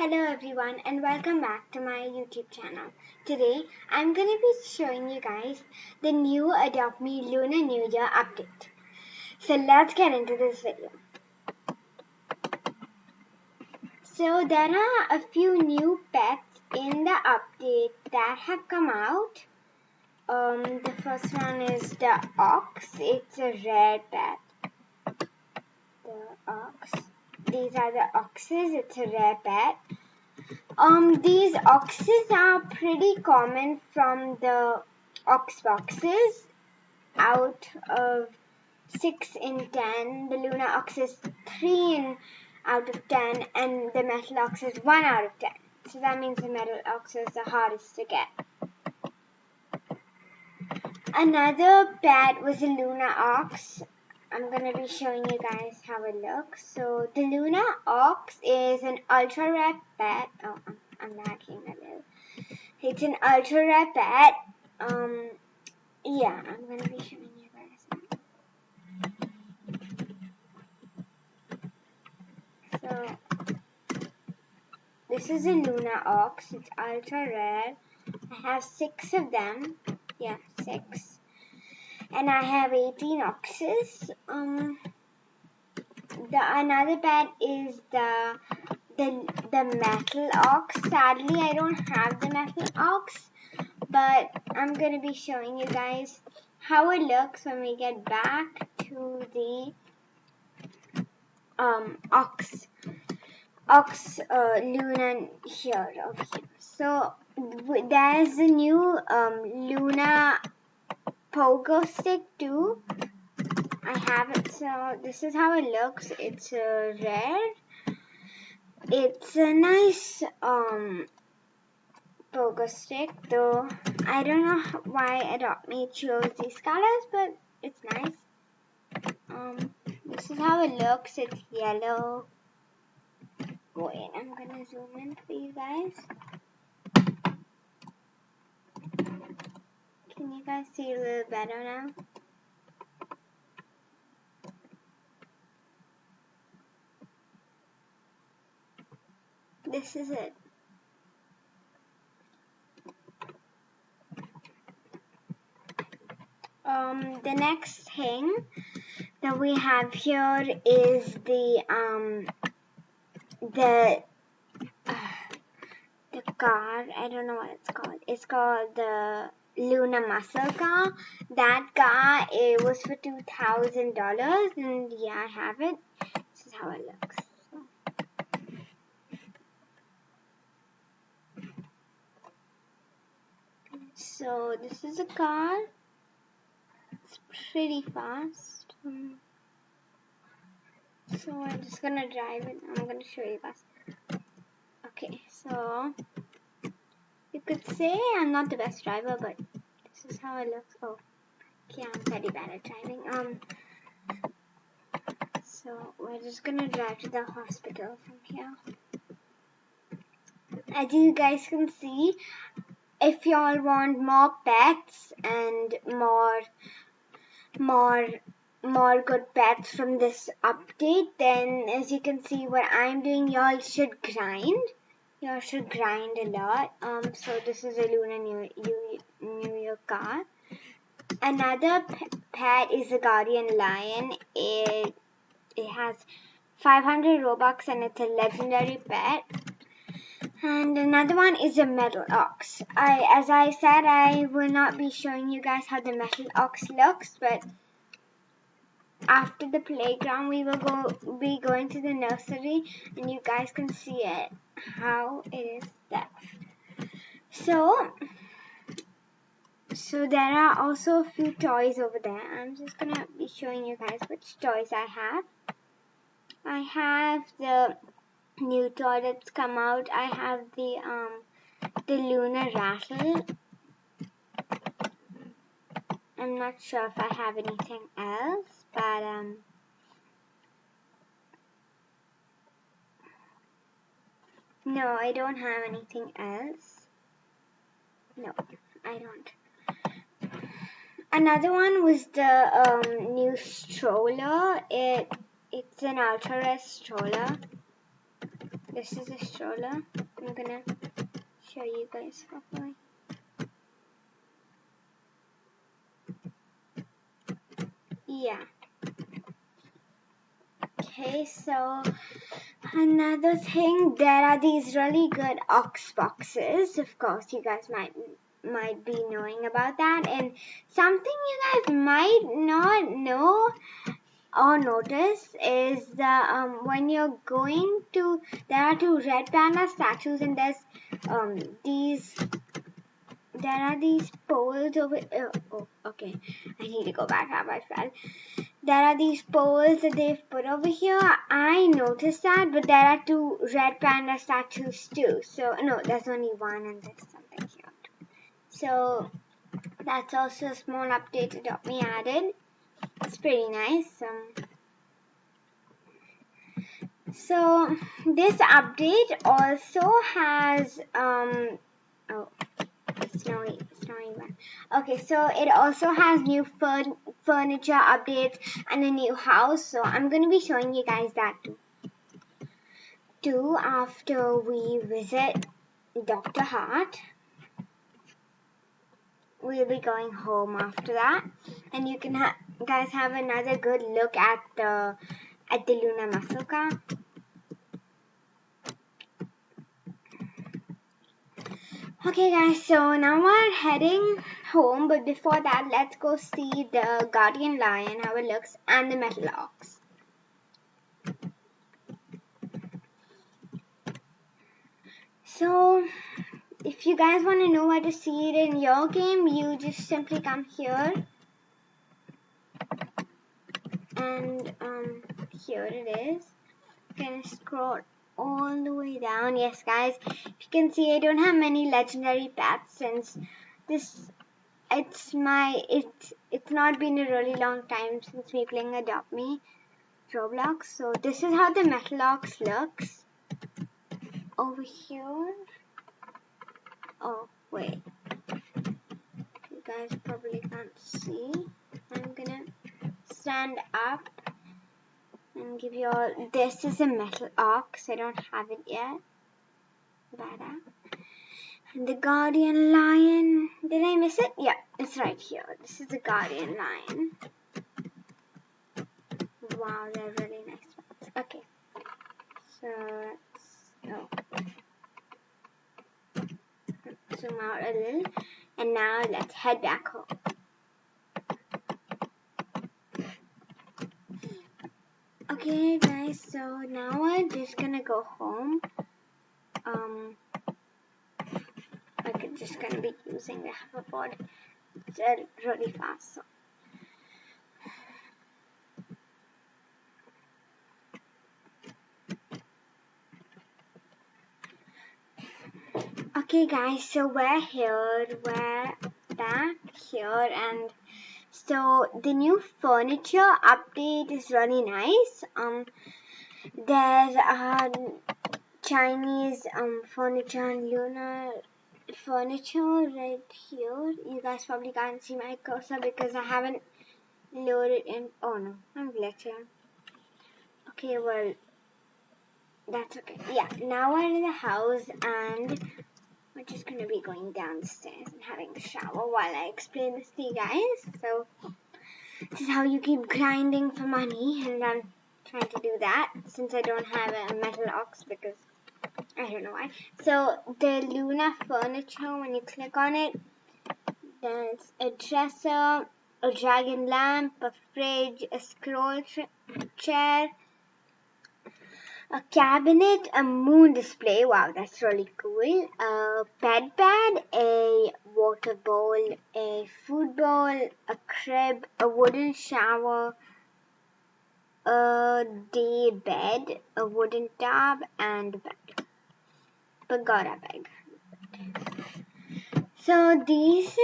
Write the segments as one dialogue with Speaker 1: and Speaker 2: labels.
Speaker 1: Hello everyone and welcome back to my YouTube channel. Today I'm going to be showing you guys the new Adopt Me Lunar New Year update. So let's get into this video. So there are a few new pets in the update that have come out. The first one is the ox. It's a rare pet. The ox. These are the oxes. It's a rare pet. These oxes are pretty common from the ox boxes. Out of 6 in 10, the lunar ox is 3 out of 10, and the metal ox is 1 out of 10. So that means the metal ox is the hardest to get. Another pet was a lunar ox. I'm going to be showing you guys how it looks. So the lunar ox is an ultra rare pet. Oh, I'm lagging a little. It's an ultra rare pet. Yeah, I'm going to be showing you guys. So this is a lunar ox. It's ultra rare. I have 6 of them. Yeah, 6. And I have 18 oxes. Another pet is the metal ox. Sadly, I don't have the metal ox, but I'm going to be showing you guys how it looks when we get back to the ox Lunar here over here. So there's a new Luna pogo stick too. I have it. So this is how it looks. It's rare. It's a nice pogo stick, though I don't know why Adopt Me chose these colors, but it's nice. This is how it looks. It's yellow. Wait, I'm gonna zoom in for you guys. Can you guys see a little better now? This is it. The next thing that we have here is the car. I don't know what it's called. It's called the Lunar Muscle car. That car, it was for $2,000, and yeah, I have it. This is how it looks. So this is a car. It's pretty fast. So I'm just gonna drive it. I'm gonna show you guys. Okay, so you could say I'm not the best driver, but this is how it looks. Oh, okay, I'm very bad at driving. So we're just gonna drive to the hospital from here. As you guys can see, if y'all want more pets and more good pets from this update, then as you can see what I'm doing, y'all should grind. Y'all should grind a lot. So this is a Lunar New Year car. Another pet is a Guardian Lion. It has 500 Robux and it's a legendary pet. And another one is a metal ox. As I said, I will not be showing you guys how the metal ox looks, but after the playground, we will be going to the nursery, and you guys can see it, how it is there. So there are also a few toys over there. I'm just gonna be showing you guys which toys I have. I have the new toy that's come out. I have the lunar rattle. I'm not sure if I have anything else, but no, I don't have anything else. No, I don't. Another one was the new stroller. It's an ultra rare stroller. This is a stroller. I'm gonna show you guys properly. Yeah. Okay, so another thing, there are these really good ox boxes. Of course, you guys might be knowing about that. And something you guys might not know or notice is the when you're going to, there are two red panda statues, and these there are these poles over. Oh, okay. I need to go back up. I fell. There are these poles that they've put over here. I noticed that, but there are two red panda statues too. So no, there's only one, and there's something here. So that's also a small update that got me added. It's pretty nice. So this update also has oh, snowy one. Okay, so it also has new furniture updates and a new house. So I'm going to be showing you guys that too after we visit Dr. Hart. We'll be going home after that, and you can guys have another good look at the lunar muscle car. Okay guys, so now we're heading home, but before that, let's go see the guardian lion, how it looks, and the metal ox. So if you guys want to know where to see it in your game, you just simply come here, and here it is. You can scroll all the way down. Yes guys, if you can see, I don't have many legendary pets since it's not been a really long time since me playing Adopt Me Roblox. So this is how the metal ox looks over here. Oh wait, you guys probably can't see. I'm gonna stand up and give you all. This is a metal ox. I don't have it yet. And the guardian lion. Did I miss it? Yeah, it's right here. This is the guardian lion. Wow, they're really nice ones. Okay, so let's zoom out a little, and now let's head back home. Okay guys, so now we're just gonna go home. I'm just gonna be using the hoverboard. It's really fast. So. Okay guys, so we're back here, and so the new furniture update is really nice. There's Chinese furniture and Lunar Furniture right here. You guys probably can't see my cursor because I haven't loaded in. Oh no, I'm glitching. Okay, well, that's okay. Yeah, now we're in the house, and we're just gonna be going downstairs and having a shower while I explain this to you guys. So this is how you keep grinding for money, and I'm trying to do that since I don't have a metal ox because I don't know why. So the Lunar Furniture, when you click on it, there's a dresser, a dragon lamp, a fridge, a scroll chair, a cabinet, a moon display. Wow, that's really cool. A bed pad, a water bowl, a food bowl, a crib, a wooden shower, a day bed, a wooden tub, and a bed. Pagoda bed. So these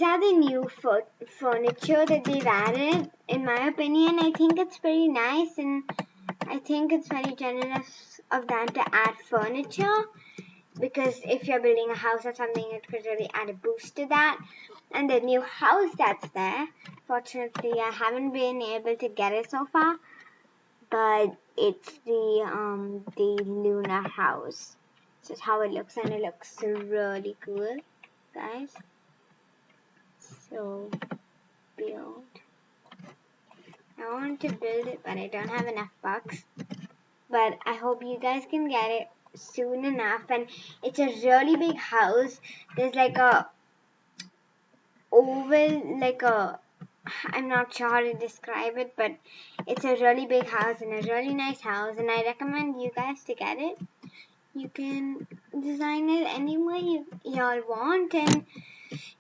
Speaker 1: are the new furniture that they've added. In my opinion, I think it's pretty nice, and I think it's very generous of them to add furniture, because if you're building a house or something, it could really add a boost to that. And the new house that's there, fortunately I haven't been able to get it so far, but it's the lunar house. This is how it looks, and it looks really cool, guys. So build. I want to build it, but I don't have enough bucks. But I hope you guys can get it soon enough. And it's a really big house. There's like a oval, like a, I'm not sure how to describe it, but it's a really big house and a really nice house, and I recommend you guys to get it. You can design it any way y'all want. And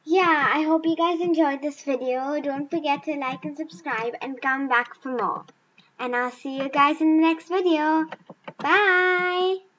Speaker 1: yeah, I hope you guys enjoyed this video. Don't forget to like and subscribe and come back for more. And I'll see you guys in the next video. Bye!